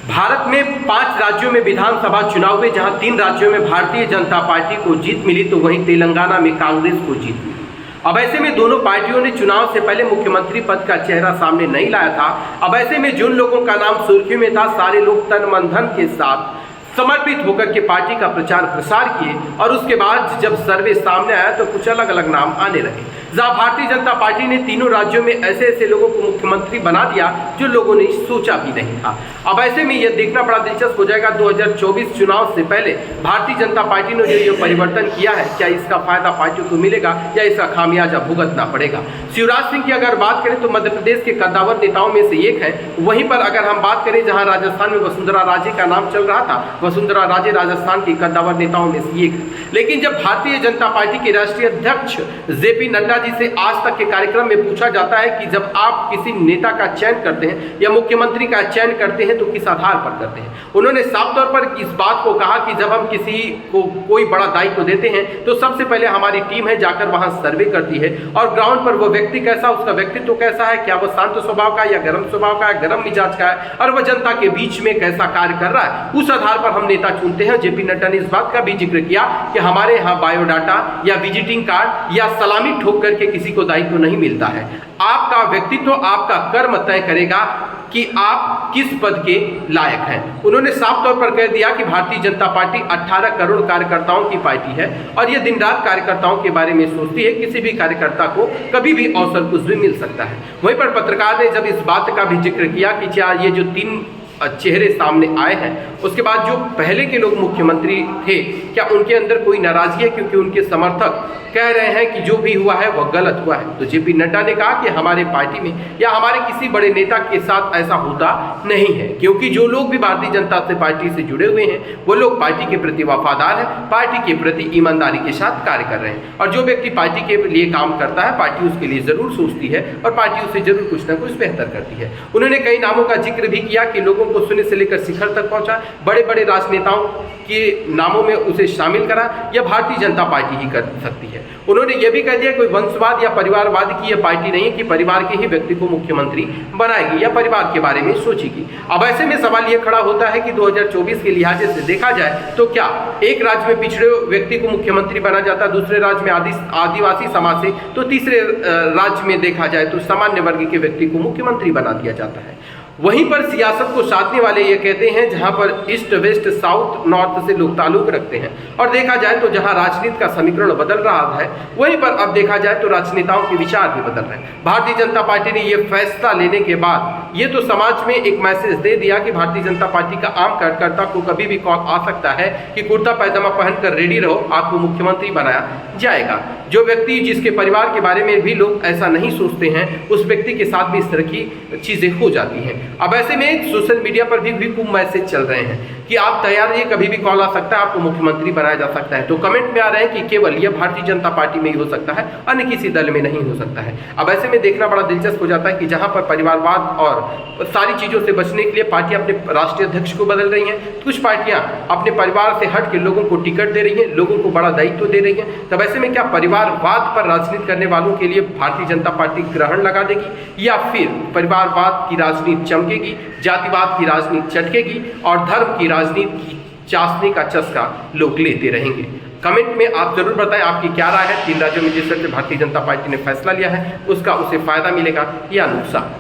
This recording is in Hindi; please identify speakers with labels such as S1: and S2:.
S1: भारत में 5 राज्यों में विधानसभा चुनाव हुए, जहां 3 राज्यों में भारतीय जनता पार्टी को जीत मिली तो वहीं तेलंगाना में कांग्रेस को जीत मिली। अब ऐसे में दोनों पार्टियों ने चुनाव से पहले मुख्यमंत्री पद का चेहरा सामने नहीं लाया था। अब ऐसे में जिन लोगों का नाम सुर्खियों में था, सारे लोग तन मन धन के साथ समर्पित होकर के पार्टी का प्रचार प्रसार किए और उसके बाद जब सर्वे सामने आया तो कुछ अलग अलग नाम आने लगे। जहां भारतीय जनता पार्टी ने तीनों राज्यों में ऐसे ऐसे लोगों को मुख्यमंत्री बना दिया जो लोगों ने सोचा भी नहीं था। अब ऐसे में यह देखना बड़ा दिलचस्प हो जाएगा 2024 चुनाव से पहले भारतीय जनता पार्टी ने जो ये परिवर्तन किया है, क्या इसका फायदा पार्टियों को मिलेगा या इसका खामियाजा भुगतना पड़ेगा। शिवराज सिंह की अगर बात करें तो मध्य प्रदेश के कद्दावर नेताओं में से एक है। वहीं पर अगर हम बात करें जहां राजस्थान में वसुंधरा राजे का नाम चल रहा था, वसुंधरा राजे राजस्थान की कद्दावर नेताओं में से एक है। लेकिन जब भारतीय जनता पार्टी के राष्ट्रीय अध्यक्ष जेपी नड्डा जी से आज तक के कार्यक्रम में पूछा जाता है कि जब आप किसी नेता का चयन करते हैं या मुख्यमंत्री का चयन करते हैं तो किस आधार पर करते हैं, उन्होंने साफ तौर पर इस बात को कहा कि जब हम किसी को कोई बड़ा दायित्व देते हैं तो सबसे पहले हमारी टीम है जाकर वहां सर्वे करती है और ग्राउंड पर वो व्यक्ति कैसा, उसका व्यक्तित्व कैसा है, क्या वो शांत स्वभाव का या गर्म स्वभाव का है, गर्म मिजाज का है और वह जनता के बीच में कैसा कार्य कर रहा है, उस आधार पर हम नेता चुनते हैं। जेपी नड्डा ने इस बात का भी जिक्र किया कि हमारे यहाँ बायोडाटा या विजिटिंग कार्ड या सलामी ठोक करके किसी को दायित्व नहीं मिलता है। आपका व्यक्तित्व, आपका कर्म तय करेगा कि आप किस पद के लायक हैं। उन्होंने साफ तौर पर कह दिया कि भारतीय जनता पार्टी 18 करोड़ कार्यकर्ताओं की पार्टी है और यह दिन रात कार्यकर्ताओं के बारे में सोचती है। किसी भी कार्यकर्ता को कभी भी अवसर कुछ भी मिल सकता है। वहीं पर पत्रकार ने जब इस बात का भी जिक्र किया कि क्या ये जो 3 चेहरे सामने आए हैं, उसके बाद जो पहले के लोग मुख्यमंत्री थे, क्या उनके अंदर कोई नाराजगी है क्योंकि उनके समर्थक कह रहे हैं कि जो भी हुआ है वह गलत हुआ है। तो जेपी नड्डा ने कहा कि हमारे पार्टी में या हमारे किसी बड़े नेता के साथ ऐसा होता नहीं है, क्योंकि जो लोग भी भारतीय जनता पार्टी से जुड़े हुए हैं वो लोग पार्टी के प्रति वफादार है, पार्टी के प्रति ईमानदारी के साथ कार्य कर रहे हैं और जो व्यक्ति पार्टी के लिए काम करता है पार्टी उसके लिए जरूर सोचती है और पार्टी उसे जरूर कुछ ना कुछ बेहतर करती है। उन्होंने कई नामों का जिक्र भी किया कि लोगों को शून्य से लेकर शिखर तक पहुंचा, बड़े बड़े राजनेताओं के नामों में उसे शामिल करा, यह भारतीय जनता पार्टी ही कर सकती है। उन्होंने यह भी कह दिया कोई वंशवाद या परिवारवाद की यह पार्टी नहीं है कि परिवार के ही व्यक्ति को मुख्यमंत्री बनाएगी या परिवार के बारे में सोचेगी। अब ऐसे में सवाल यह खड़ा होता है कि 2024 के लिहाजे से देखा जाए तो क्या एक राज्य में पिछड़े व्यक्ति को मुख्यमंत्री बना जाता, दूसरे राज्य में आदिवासी समाज से, तो तीसरे राज्य में देखा जाए तो सामान्य वर्ग के व्यक्ति को मुख्यमंत्री बना दिया जाता है। वहीं पर सियासत को साधने वाले ये कहते हैं जहां पर ईस्ट वेस्ट साउथ नॉर्थ से लोग ताल्लुक रखते हैं और देखा जाए तो जहां राजनीति का समीकरण बदल रहा है वहीं पर अब देखा जाए तो राजनेताओं के विचार भी बदल रहे हैं। भारतीय जनता पार्टी ने ये फैसला लेने के बाद ये तो समाज में एक मैसेज दे दिया कि भारतीय जनता पार्टी का आम कार्यकर्ता को कभी भी कॉल आ सकता है कि कुर्ता पैजामा पहनकर रेडी रहो, आपको मुख्यमंत्री बनाया जाएगा। जो व्यक्ति जिसके परिवार के बारे में भी लोग ऐसा नहीं सोचते हैं उस व्यक्ति के साथ भी इस तरह की चीजें हो जाती हैं। अब ऐसे में सोशल मीडिया पर भी खूब मैसेज चल रहे हैं कि आप तैयार रहिए, कभी भी कॉल आ सकता है, आपको मुख्यमंत्री बनाया जा सकता है। तो कमेंट में आ रहे हैं कि केवल यह भारतीय जनता पार्टी में ही हो सकता है, अन्य किसी दल में नहीं हो सकता है। अब ऐसे में देखना बड़ा दिलचस्प हो जाता है कि जहां पर परिवारवाद और सारी चीजों से बचने के लिए पार्टियां अपने राष्ट्रीय अध्यक्ष को बदल रही हैं, कुछ पार्टियां अपने परिवार से हट के लोगों को टिकट दे रही हैं, लोगों को बड़ा दायित्व दे रही हैं। तब ऐसे में क्या परिवारवाद पर राजनीति करने वालों के लिए भारतीय जनता पार्टी ग्रहण लगा देगी या फिर परिवारवाद की राजनीति चमकेगी, जातिवाद की राजनीति चटकेगी और धर्म की राजनीति की चाशनी का चस्का लोग लेते रहेंगे। कमेंट में आप जरूर बताएं आपकी क्या राय है। 3 राज्यों में जिस तरह से भारतीय जनता पार्टी ने फैसला लिया है उसका उसे फायदा मिलेगा या नुकसान।